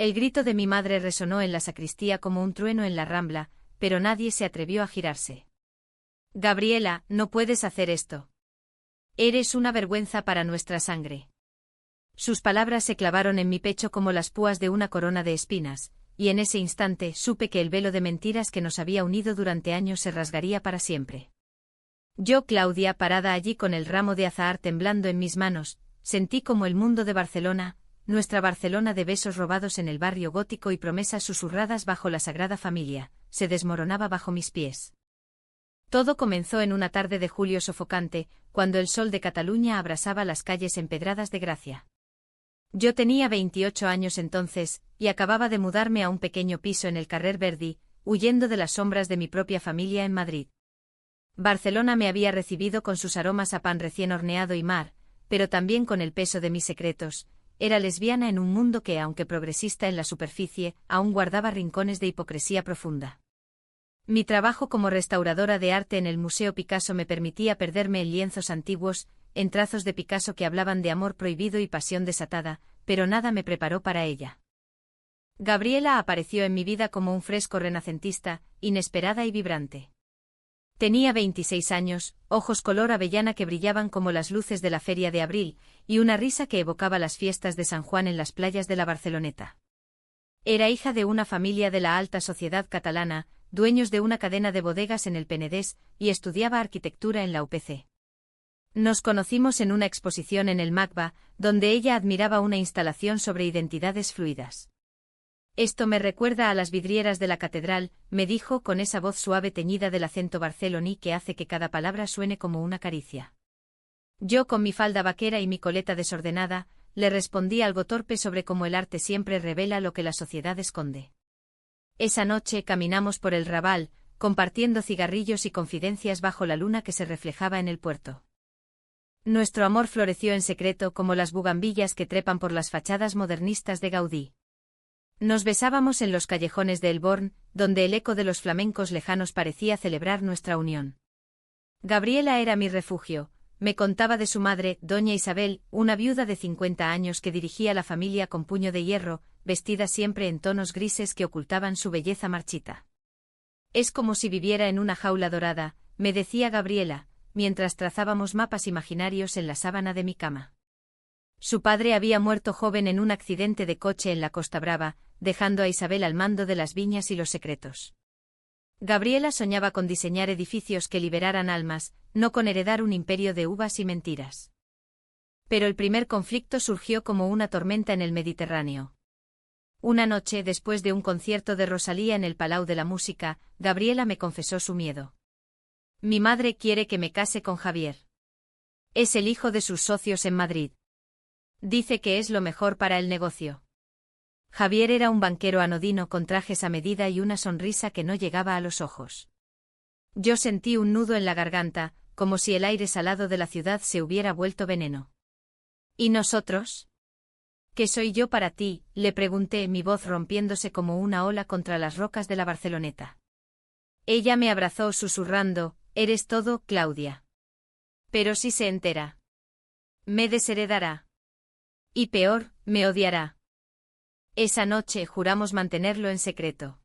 El grito de mi madre resonó en la sacristía como un trueno en la Rambla, pero nadie se atrevió a girarse. Gabriela, no puedes hacer esto. Eres una vergüenza para nuestra sangre. Sus palabras se clavaron en mi pecho como las púas de una corona de espinas, y en ese instante supe que el velo de mentiras que nos había unido durante años se rasgaría para siempre. Yo, Claudia, parada allí con el ramo de azahar temblando en mis manos, sentí como el mundo de Barcelona, nuestra Barcelona de besos robados en el barrio gótico y promesas susurradas bajo la Sagrada Familia, se desmoronaba bajo mis pies. Todo comenzó en una tarde de julio sofocante, cuando el sol de Cataluña abrasaba las calles empedradas de Gracia. Yo tenía 28 años entonces, y acababa de mudarme a un pequeño piso en el Carrer Verdi, huyendo de las sombras de mi propia familia en Madrid. Barcelona me había recibido con sus aromas a pan recién horneado y mar, pero también con el peso de mis secretos. Era lesbiana en un mundo que, aunque progresista en la superficie, aún guardaba rincones de hipocresía profunda. Mi trabajo como restauradora de arte en el Museo Picasso me permitía perderme en lienzos antiguos, en trazos de Picasso que hablaban de amor prohibido y pasión desatada, pero nada me preparó para ella. Gabriela apareció en mi vida como un fresco renacentista, inesperada y vibrante. Tenía 26 años, ojos color avellana que brillaban como las luces de la Feria de Abril, y una risa que evocaba las fiestas de San Juan en las playas de la Barceloneta. Era hija de una familia de la alta sociedad catalana, dueños de una cadena de bodegas en el Penedés, y estudiaba arquitectura en la UPC. Nos conocimos en una exposición en el MACBA, donde ella admiraba una instalación sobre identidades fluidas. Esto me recuerda a las vidrieras de la catedral, me dijo con esa voz suave teñida del acento barceloní que hace que cada palabra suene como una caricia. Yo, con mi falda vaquera y mi coleta desordenada, le respondí algo torpe sobre cómo el arte siempre revela lo que la sociedad esconde. Esa noche caminamos por el Raval, compartiendo cigarrillos y confidencias bajo la luna que se reflejaba en el puerto. Nuestro amor floreció en secreto como las bugambillas que trepan por las fachadas modernistas de Gaudí. Nos besábamos en los callejones de El Born, donde el eco de los flamencos lejanos parecía celebrar nuestra unión. Gabriela era mi refugio, me contaba de su madre, doña Isabel, una viuda de 50 años que dirigía la familia con puño de hierro, vestida siempre en tonos grises que ocultaban su belleza marchita. Es como si viviera en una jaula dorada, me decía Gabriela, mientras trazábamos mapas imaginarios en la sábana de mi cama. Su padre había muerto joven en un accidente de coche en la Costa Brava, dejando a Isabel al mando de las viñas y los secretos. Gabriela soñaba con diseñar edificios que liberaran almas, no con heredar un imperio de uvas y mentiras. Pero el primer conflicto surgió como una tormenta en el Mediterráneo. Una noche, después de un concierto de Rosalía en el Palau de la Música, Gabriela me confesó su miedo. Mi madre quiere que me case con Javier. Es el hijo de sus socios en Madrid. Dice que es lo mejor para el negocio. Javier era un banquero anodino con trajes a medida y una sonrisa que no llegaba a los ojos. Yo sentí un nudo en la garganta, como si el aire salado de la ciudad se hubiera vuelto veneno. ¿Y nosotros? ¿Qué soy yo para ti?, le pregunté, mi voz rompiéndose como una ola contra las rocas de la Barceloneta. Ella me abrazó susurrando, eres todo, Claudia. Pero si se entera. Me desheredará. Y peor, me odiará. Esa noche juramos mantenerlo en secreto.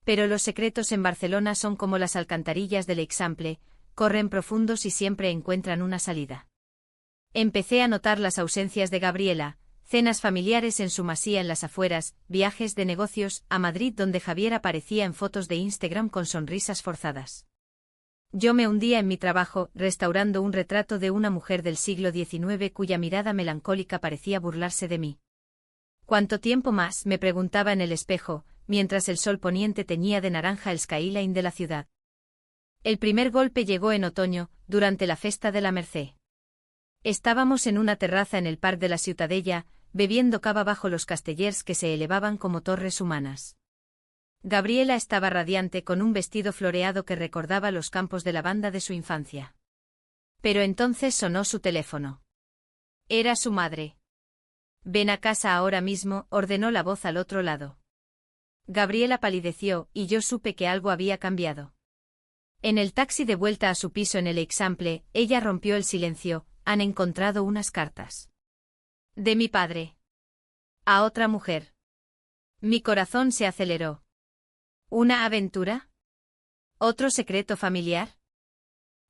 Pero los secretos en Barcelona son como las alcantarillas del Eixample, corren profundos y siempre encuentran una salida. Empecé a notar las ausencias de Gabriela, cenas familiares en su masía en las afueras, viajes de negocios a Madrid donde Javier aparecía en fotos de Instagram con sonrisas forzadas. Yo me hundía en mi trabajo, restaurando un retrato de una mujer del siglo XIX cuya mirada melancólica parecía burlarse de mí. ¿Cuánto tiempo más?, me preguntaba en el espejo, mientras el sol poniente teñía de naranja el skyline de la ciudad. El primer golpe llegó en otoño, durante la festa de la Mercè. Estábamos en una terraza en el Parc de la Ciutadella, bebiendo cava bajo los castellers que se elevaban como torres humanas. Gabriela estaba radiante con un vestido floreado que recordaba los campos de lavanda de su infancia. Pero entonces sonó su teléfono. Era su madre. Ven a casa ahora mismo, ordenó la voz al otro lado. Gabriela palideció, y yo supe que algo había cambiado. En el taxi de vuelta a su piso en el Eixample, ella rompió el silencio, han encontrado unas cartas. De mi padre. A otra mujer. Mi corazón se aceleró. ¿Una aventura? ¿Otro secreto familiar?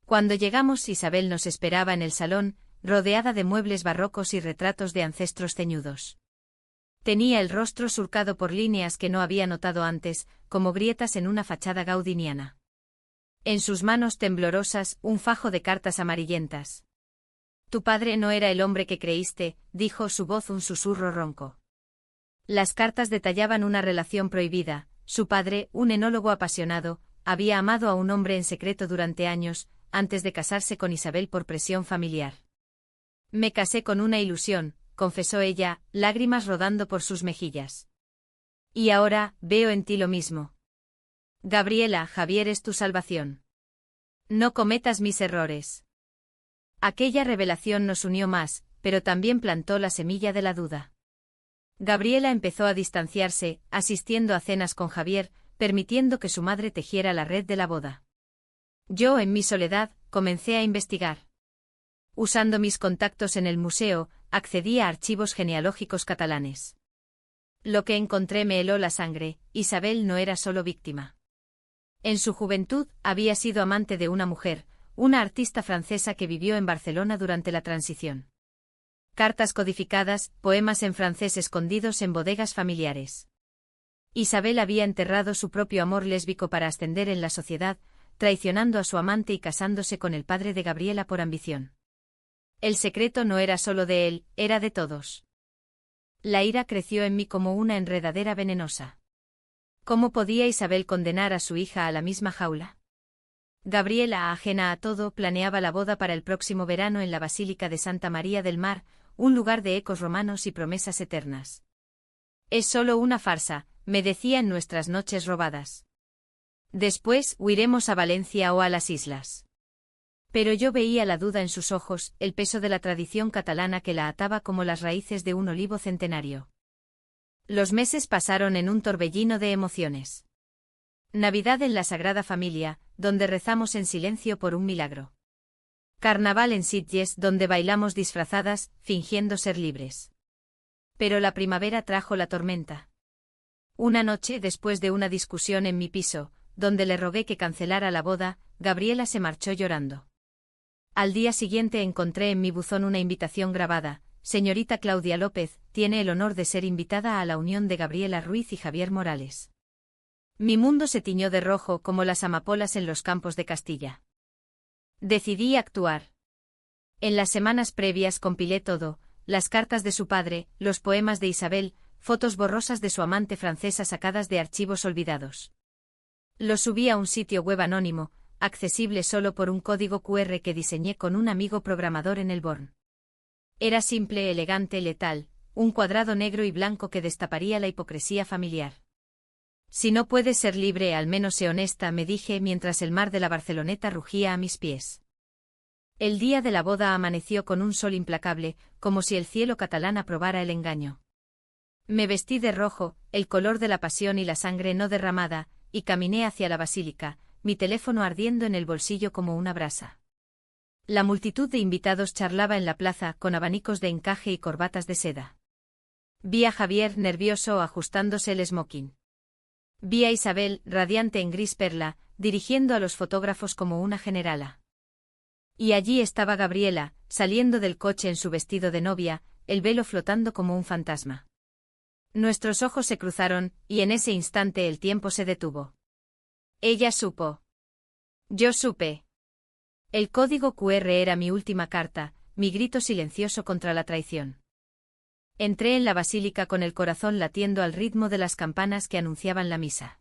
Cuando llegamos, Isabel nos esperaba en el salón, rodeada de muebles barrocos y retratos de ancestros ceñudos. Tenía el rostro surcado por líneas que no había notado antes, como grietas en una fachada gaudiniana. En sus manos temblorosas, un fajo de cartas amarillentas. Tu padre no era el hombre que creíste, dijo su voz un susurro ronco. Las cartas detallaban una relación prohibida. Su padre, un enólogo apasionado, había amado a un hombre en secreto durante años, antes de casarse con Isabel por presión familiar. Me casé con una ilusión, confesó ella, lágrimas rodando por sus mejillas. Y ahora, veo en ti lo mismo. Gabriela, Javier es tu salvación. No cometas mis errores. Aquella revelación nos unió más, pero también plantó la semilla de la duda. Gabriela empezó a distanciarse, asistiendo a cenas con Javier, permitiendo que su madre tejiera la red de la boda. Yo, en mi soledad, comencé a investigar. Usando mis contactos en el museo, accedí a archivos genealógicos catalanes. Lo que encontré me heló la sangre. Isabel no era solo víctima. En su juventud, había sido amante de una mujer, una artista francesa que vivió en Barcelona durante la transición. Cartas codificadas, poemas en francés escondidos en bodegas familiares. Isabel había enterrado su propio amor lésbico para ascender en la sociedad, traicionando a su amante y casándose con el padre de Gabriela por ambición. El secreto no era solo de él, era de todos. La ira creció en mí como una enredadera venenosa. ¿Cómo podía Isabel condenar a su hija a la misma jaula? Gabriela, ajena a todo, planeaba la boda para el próximo verano en la Basílica de Santa María del Mar, un lugar de ecos romanos y promesas eternas. Es solo una farsa, me decía en nuestras noches robadas. Después, huiremos a Valencia o a las islas. Pero yo veía la duda en sus ojos, el peso de la tradición catalana que la ataba como las raíces de un olivo centenario. Los meses pasaron en un torbellino de emociones. Navidad en la Sagrada Familia, donde rezamos en silencio por un milagro. Carnaval en Sitges, donde bailamos disfrazadas, fingiendo ser libres. Pero la primavera trajo la tormenta. Una noche, después de una discusión en mi piso, donde le rogué que cancelara la boda, Gabriela se marchó llorando. Al día siguiente encontré en mi buzón una invitación grabada. Señorita Claudia López, tiene el honor de ser invitada a la unión de Gabriela Ruiz y Javier Morales. Mi mundo se tiñó de rojo como las amapolas en los campos de Castilla. Decidí actuar. En las semanas previas compilé todo, las cartas de su padre, los poemas de Isabel, fotos borrosas de su amante francesa sacadas de archivos olvidados. Los subí a un sitio web anónimo, accesible solo por un código QR que diseñé con un amigo programador en el Born. Era simple, elegante, letal, un cuadrado negro y blanco que destaparía la hipocresía familiar. Si no puedes ser libre, al menos sé honesta, me dije mientras el mar de la Barceloneta rugía a mis pies. El día de la boda amaneció con un sol implacable, como si el cielo catalán aprobara el engaño. Me vestí de rojo, el color de la pasión y la sangre no derramada, y caminé hacia la basílica, mi teléfono ardiendo en el bolsillo como una brasa. La multitud de invitados charlaba en la plaza con abanicos de encaje y corbatas de seda. Vi a Javier nervioso ajustándose el smoking. Vi a Isabel, radiante en gris perla, dirigiendo a los fotógrafos como una generala. Y allí estaba Gabriela, saliendo del coche en su vestido de novia, el velo flotando como un fantasma. Nuestros ojos se cruzaron, y en ese instante el tiempo se detuvo. Ella supo. Yo supe. El código QR era mi última carta, mi grito silencioso contra la traición. Entré en la basílica con el corazón latiendo al ritmo de las campanas que anunciaban la misa.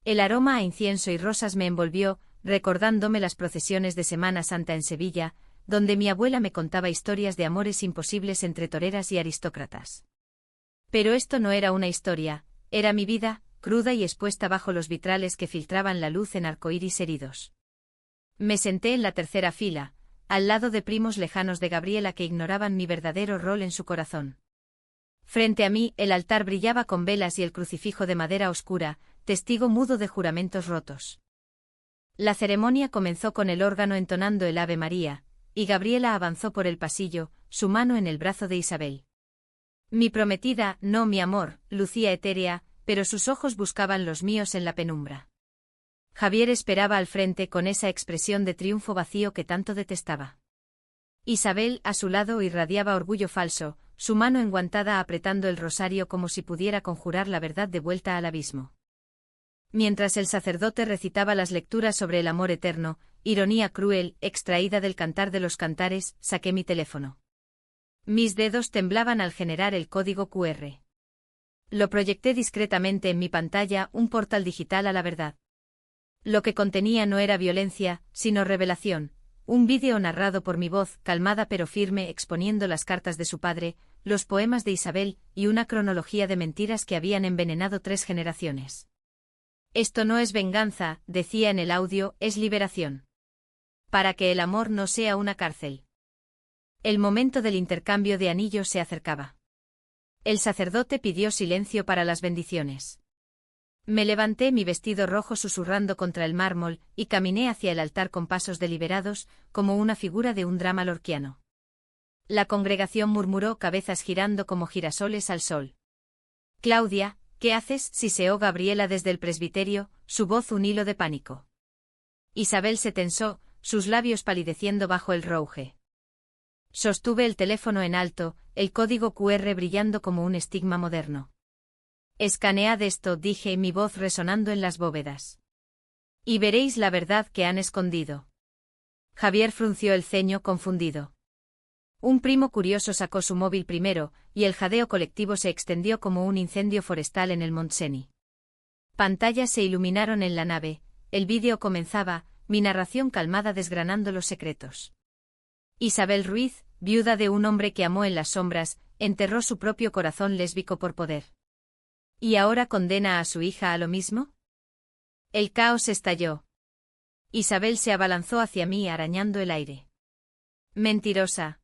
El aroma a incienso y rosas me envolvió, recordándome las procesiones de Semana Santa en Sevilla, donde mi abuela me contaba historias de amores imposibles entre toreras y aristócratas. Pero esto no era una historia, era mi vida, cruda y expuesta bajo los vitrales que filtraban la luz en arcoíris heridos. Me senté en la tercera fila, al lado de primos lejanos de Gabriela que ignoraban mi verdadero rol en su corazón. Frente a mí, el altar brillaba con velas y el crucifijo de madera oscura, testigo mudo de juramentos rotos. La ceremonia comenzó con el órgano entonando el Ave María, y Gabriela avanzó por el pasillo, su mano en el brazo de Isabel. Mi prometida, no mi amor, lucía etérea, pero sus ojos buscaban los míos en la penumbra. Javier esperaba al frente con esa expresión de triunfo vacío que tanto detestaba. Isabel, a su lado, irradiaba orgullo falso, su mano enguantada apretando el rosario como si pudiera conjurar la verdad de vuelta al abismo. Mientras el sacerdote recitaba las lecturas sobre el amor eterno, ironía cruel, extraída del Cantar de los Cantares, saqué mi teléfono. Mis dedos temblaban al generar el código QR. Lo proyecté discretamente en mi pantalla, un portal digital a la verdad. Lo que contenía no era violencia, sino revelación, un vídeo narrado por mi voz, calmada pero firme, exponiendo las cartas de su padre, los poemas de Isabel, y una cronología de mentiras que habían envenenado 3 generaciones. Esto no es venganza, decía en el audio, es liberación. Para que el amor no sea una cárcel. El momento del intercambio de anillos se acercaba. El sacerdote pidió silencio para las bendiciones. Me levanté mi vestido rojo susurrando contra el mármol, y caminé hacia el altar con pasos deliberados, como una figura de un drama lorquiano. La congregación murmuró, cabezas girando como girasoles al sol. Claudia, ¿qué haces? Siseó Gabriela desde el presbiterio, su voz un hilo de pánico. Isabel se tensó, sus labios palideciendo bajo el rouge. Sostuve el teléfono en alto, el código QR brillando como un estigma moderno. Escanead esto, dije, mi voz resonando en las bóvedas. Y veréis la verdad que han escondido. Javier frunció el ceño confundido. Un primo curioso sacó su móvil primero, y el jadeo colectivo se extendió como un incendio forestal en el Montseny. Pantallas se iluminaron en la nave, el vídeo comenzaba, mi narración calmada desgranando los secretos. Isabel Ruiz, viuda de un hombre que amó en las sombras, enterró su propio corazón lésbico por poder. ¿Y ahora condena a su hija a lo mismo? El caos estalló. Isabel se abalanzó hacia mí arañando el aire. Mentirosa.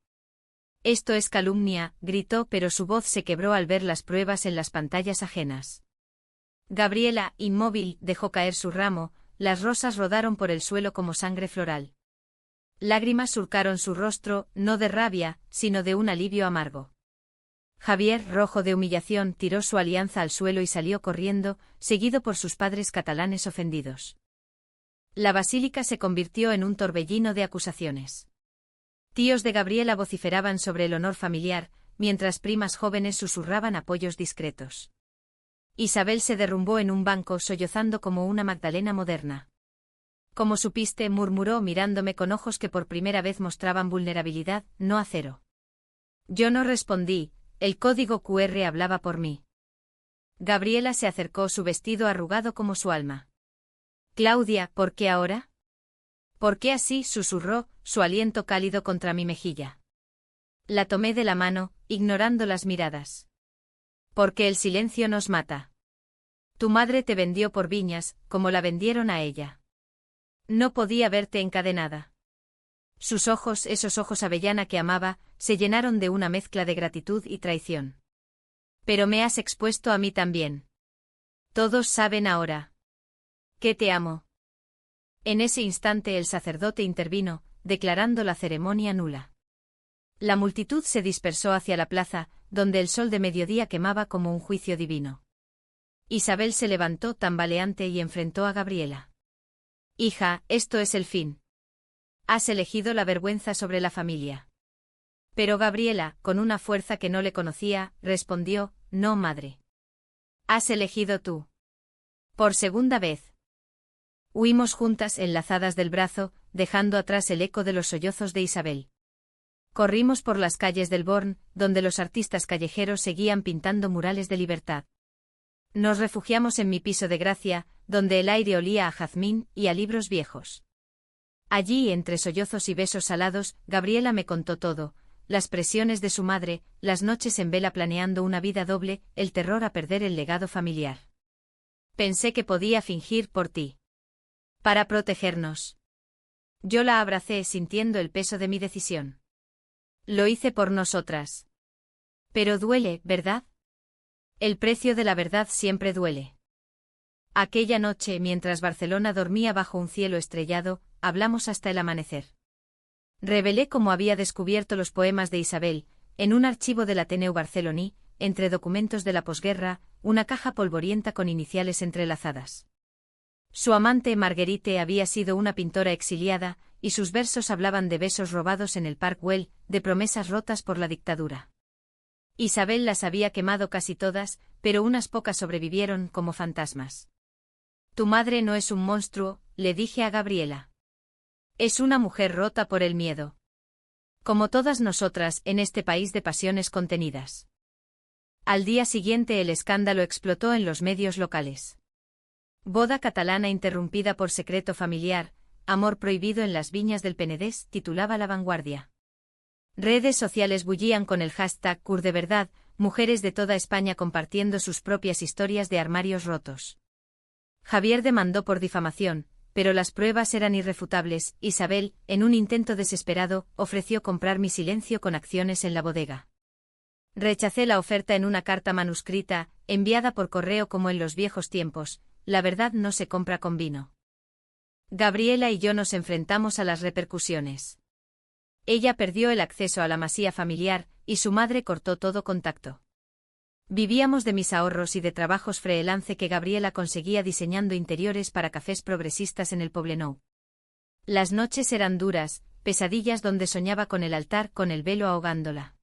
Esto es calumnia, gritó, pero su voz se quebró al ver las pruebas en las pantallas ajenas. Gabriela, inmóvil, dejó caer su ramo, las rosas rodaron por el suelo como sangre floral. Lágrimas surcaron su rostro, no de rabia, sino de un alivio amargo. Javier, rojo de humillación, tiró su alianza al suelo y salió corriendo, seguido por sus padres catalanes ofendidos. La basílica se convirtió en un torbellino de acusaciones. Tíos de Gabriela vociferaban sobre el honor familiar, mientras primas jóvenes susurraban apoyos discretos. Isabel se derrumbó en un banco sollozando como una Magdalena moderna. «¿Cómo supiste?», murmuró mirándome con ojos que por primera vez mostraban vulnerabilidad, no acero. Yo no respondí, el código QR hablaba por mí. Gabriela se acercó, su vestido arrugado como su alma. «Claudia, ¿por qué ahora?» «¿Por qué así?», susurró, su aliento cálido contra mi mejilla. La tomé de la mano, ignorando las miradas. «Porque el silencio nos mata. Tu madre te vendió por viñas, como la vendieron a ella. No podía verte encadenada». Sus ojos, esos ojos avellana que amaba, se llenaron de una mezcla de gratitud y traición. «Pero me has expuesto a mí también. Todos saben ahora que te amo». En ese instante el sacerdote intervino, declarando la ceremonia nula. La multitud se dispersó hacia la plaza, donde el sol de mediodía quemaba como un juicio divino. Isabel se levantó tambaleante y enfrentó a Gabriela. «Hija, esto es el fin. Has elegido la vergüenza sobre la familia». Pero Gabriela, con una fuerza que no le conocía, respondió: «No, madre. Has elegido tú. Por segunda vez». Huimos juntas enlazadas del brazo, dejando atrás el eco de los sollozos de Isabel. Corrimos por las calles del Born, donde los artistas callejeros seguían pintando murales de libertad. Nos refugiamos en mi piso de gracia, donde el aire olía a jazmín y a libros viejos. Allí, entre sollozos y besos salados, Gabriela me contó todo: las presiones de su madre, las noches en vela planeando una vida doble, el terror a perder el legado familiar. «Pensé que podía fingir por ti. Para protegernos». Yo la abracé sintiendo el peso de mi decisión. «Lo hice por nosotras». «Pero duele, ¿verdad? El precio de la verdad siempre duele». Aquella noche, mientras Barcelona dormía bajo un cielo estrellado, hablamos hasta el amanecer. Revelé cómo había descubierto los poemas de Isabel, en un archivo del Ateneu barceloní, entre documentos de la posguerra, una caja polvorienta con iniciales entrelazadas. Su amante Marguerite había sido una pintora exiliada, y sus versos hablaban de besos robados en el Park Güell, de promesas rotas por la dictadura. Isabel las había quemado casi todas, pero unas pocas sobrevivieron como fantasmas. Tu madre no es un monstruo, le dije a Gabriela. Es una mujer rota por el miedo. Como todas nosotras en este país de pasiones contenidas. Al día siguiente el escándalo explotó en los medios locales. Boda catalana interrumpida por secreto familiar, amor prohibido en las viñas del Penedés, titulaba La Vanguardia. Redes sociales bullían con el hashtag #CurDeVerdad, mujeres de toda España compartiendo sus propias historias de armarios rotos. Javier demandó por difamación, pero las pruebas eran irrefutables. Isabel, en un intento desesperado, ofreció comprar mi silencio con acciones en la bodega. Rechacé la oferta en una carta manuscrita, enviada por correo como en los viejos tiempos. La verdad no se compra con vino. Gabriela y yo nos enfrentamos a las repercusiones. Ella perdió el acceso a la masía familiar, y su madre cortó todo contacto. Vivíamos de mis ahorros y de trabajos freelance que Gabriela conseguía diseñando interiores para cafés progresistas en el Poblenou. Las noches eran duras, pesadillas donde soñaba con el altar con el velo ahogándola.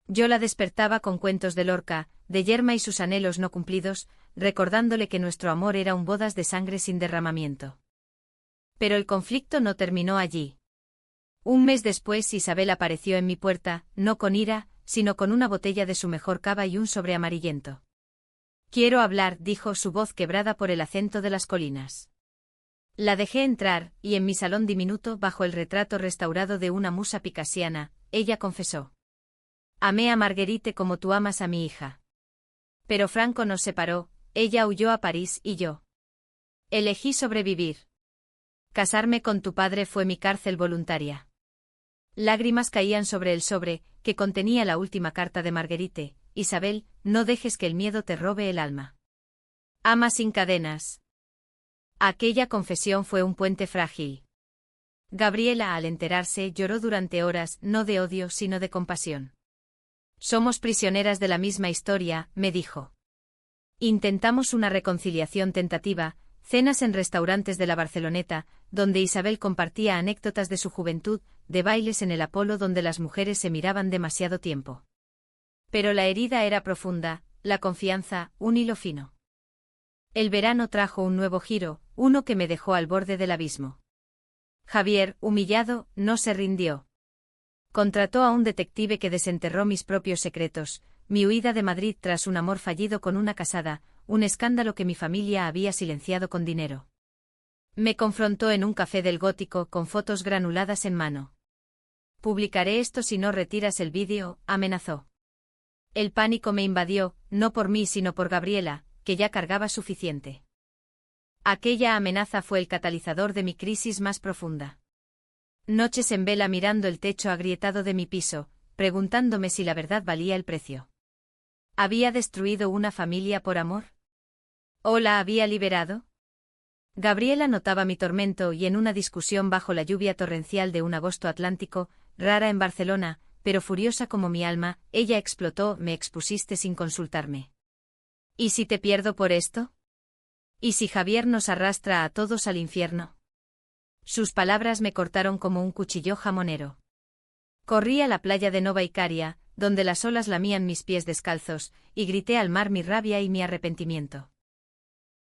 Yo la despertaba con cuentos de Lorca, de Yerma y sus anhelos no cumplidos, recordándole que nuestro amor era un bodas de sangre sin derramamiento. Pero el conflicto no terminó allí. Un mes después Isabel apareció en mi puerta, no con ira, sino con una botella de su mejor cava y un sobre amarillento. Quiero hablar, dijo su voz quebrada por el acento de las colinas. La dejé entrar, y en mi salón diminuto, bajo el retrato restaurado de una musa picasiana, ella confesó. Amé a Marguerite como tú amas a mi hija. Pero Franco nos separó, ella huyó a París y yo. Elegí sobrevivir. Casarme con tu padre fue mi cárcel voluntaria. Lágrimas caían sobre el sobre, que contenía la última carta de Marguerite. Isabel, no dejes que el miedo te robe el alma. Ama sin cadenas. Aquella confesión fue un puente frágil. Gabriela, al enterarse, lloró durante horas, no de odio sino de compasión. Somos prisioneras de la misma historia, me dijo. Intentamos una reconciliación tentativa, cenas en restaurantes de la Barceloneta, donde Isabel compartía anécdotas de su juventud, de bailes en el Apolo donde las mujeres se miraban demasiado tiempo. Pero la herida era profunda, la confianza, un hilo fino. El verano trajo un nuevo giro, uno que me dejó al borde del abismo. Javier, humillado, no se rindió. Contrató a un detective que desenterró mis propios secretos, mi huida de Madrid tras un amor fallido con una casada, un escándalo que mi familia había silenciado con dinero. Me confrontó en un café del Gótico con fotos granuladas en mano. Publicaré esto si no retiras el vídeo, amenazó. El pánico me invadió, no por mí sino por Gabriela, que ya cargaba suficiente. Aquella amenaza fue el catalizador de mi crisis más profunda. Noches en vela mirando el techo agrietado de mi piso, preguntándome si la verdad valía el precio. ¿Había destruido una familia por amor? ¿O la había liberado? Gabriela notaba mi tormento y en una discusión bajo la lluvia torrencial de un agosto atlántico, rara en Barcelona, pero furiosa como mi alma, ella explotó, me expusiste sin consultarme. ¿Y si te pierdo por esto? ¿Y si Javier nos arrastra a todos al infierno? Sus palabras me cortaron como un cuchillo jamonero. Corrí a la playa de Nova Icaria, donde las olas lamían mis pies descalzos, y grité al mar mi rabia y mi arrepentimiento.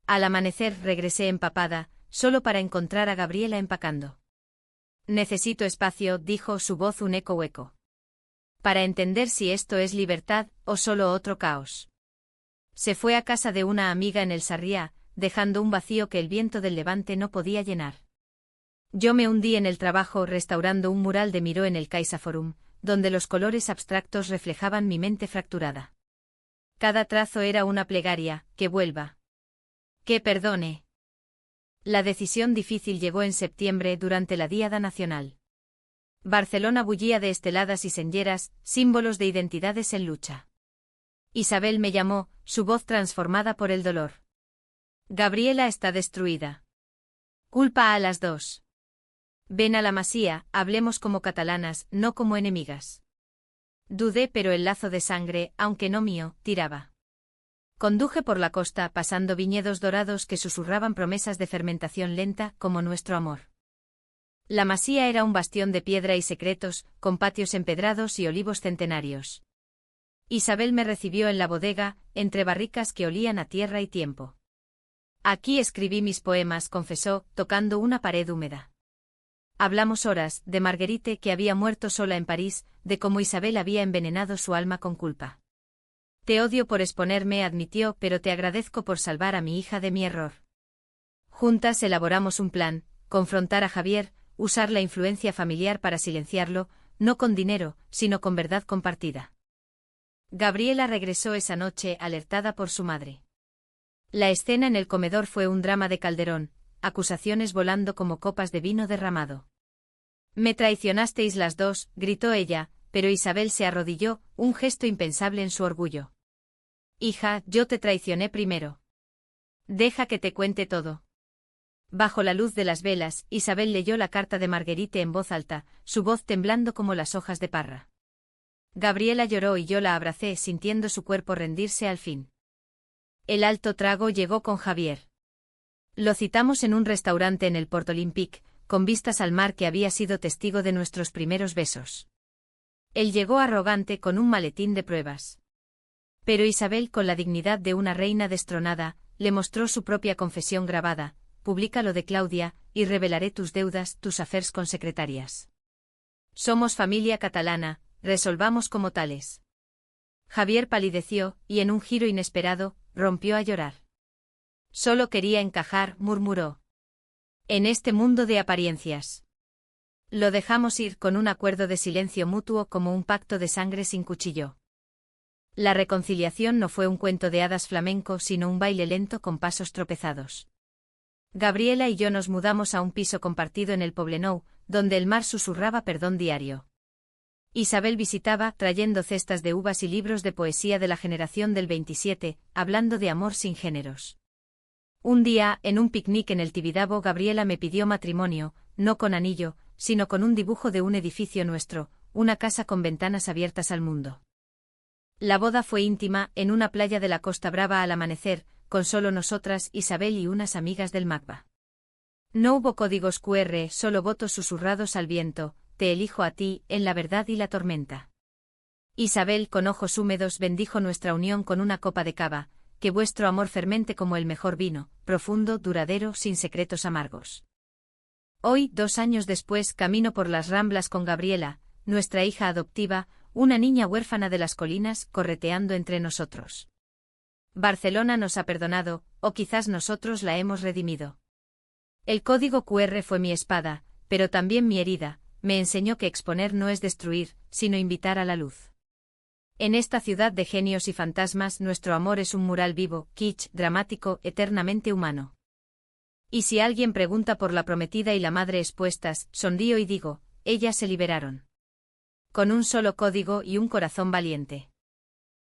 Al amanecer regresé empapada, solo para encontrar a Gabriela empacando. Necesito espacio, dijo su voz un eco hueco. Para entender si esto es libertad o solo otro caos. Se fue a casa de una amiga en el Sarriá, dejando un vacío que el viento del levante no podía llenar. Yo me hundí en el trabajo restaurando un mural de Miró en el CaixaForum, donde los colores abstractos reflejaban mi mente fracturada. Cada trazo era una plegaria, que vuelva. Que perdone. La decisión difícil llegó en septiembre durante la Diada Nacional. Barcelona bullía de esteladas y señeras, símbolos de identidades en lucha. Isabel me llamó, su voz transformada por el dolor. Gabriela está destruida. Culpa a las dos. Ven a la masía, hablemos como catalanas, no como enemigas. Dudé, pero el lazo de sangre, aunque no mío, tiraba. Conduje por la costa, pasando viñedos dorados que susurraban promesas de fermentación lenta, como nuestro amor. La masía era un bastión de piedra y secretos, con patios empedrados y olivos centenarios. Isabel me recibió en la bodega, entre barricas que olían a tierra y tiempo. Aquí escribí mis poemas, confesó, tocando una pared húmeda. Hablamos horas, de Marguerite que había muerto sola en París, de cómo Isabel había envenenado su alma con culpa. Te odio por exponerme, admitió, pero te agradezco por salvar a mi hija de mi error. Juntas elaboramos un plan: confrontar a Javier, usar la influencia familiar para silenciarlo, no con dinero, sino con verdad compartida. Gabriela regresó esa noche, alertada por su madre. La escena en el comedor fue un drama de Calderón, acusaciones volando como copas de vino derramado. Me traicionasteis las dos, gritó ella, pero Isabel se arrodilló, un gesto impensable en su orgullo. Hija, yo te traicioné primero. Deja que te cuente todo. Bajo la luz de las velas, Isabel leyó la carta de Marguerite en voz alta, su voz temblando como las hojas de parra. Gabriela lloró y yo la abracé, sintiendo su cuerpo rendirse al fin. El alto trago llegó con Javier. Lo citamos en un restaurante en el Port Olympique, con vistas al mar que había sido testigo de nuestros primeros besos. Él llegó arrogante con un maletín de pruebas. Pero Isabel, con la dignidad de una reina destronada, le mostró su propia confesión grabada: publica lo de Claudia, y revelaré tus deudas, tus affairs con secretarias. Somos familia catalana, resolvamos como tales. Javier palideció, y en un giro inesperado, rompió a llorar. Solo quería encajar, murmuró. En este mundo de apariencias. Lo dejamos ir con un acuerdo de silencio mutuo, como un pacto de sangre sin cuchillo. La reconciliación no fue un cuento de hadas flamenco, sino un baile lento con pasos tropezados. Gabriela y yo nos mudamos a un piso compartido en el Poblenou, donde el mar susurraba perdón diario. Isabel visitaba, trayendo cestas de uvas y libros de poesía de la generación del 27, hablando de amor sin géneros. Un día, en un picnic en el Tibidabo, Gabriela me pidió matrimonio, no con anillo, sino con un dibujo de un edificio nuestro, una casa con ventanas abiertas al mundo. La boda fue íntima, en una playa de la Costa Brava al amanecer, con solo nosotras, Isabel y unas amigas del MACBA. No hubo códigos QR, solo votos susurrados al viento: te elijo a ti, en la verdad y la tormenta. Isabel, con ojos húmedos, bendijo nuestra unión con una copa de cava: que vuestro amor fermente como el mejor vino, profundo, duradero, sin secretos amargos. Hoy, 2 años después, camino por las Ramblas con Gabriela, nuestra hija adoptiva, una niña huérfana de las colinas, correteando entre nosotros. Barcelona nos ha perdonado, o quizás nosotros la hemos redimido. El código QR fue mi espada, pero también mi herida: me enseñó que exponer no es destruir, sino invitar a la luz. En esta ciudad de genios y fantasmas, nuestro amor es un mural vivo, kitsch, dramático, eternamente humano. Y si alguien pregunta por la prometida y la madre expuestas, sonrío y digo: ellas se liberaron. Con un solo código y un corazón valiente.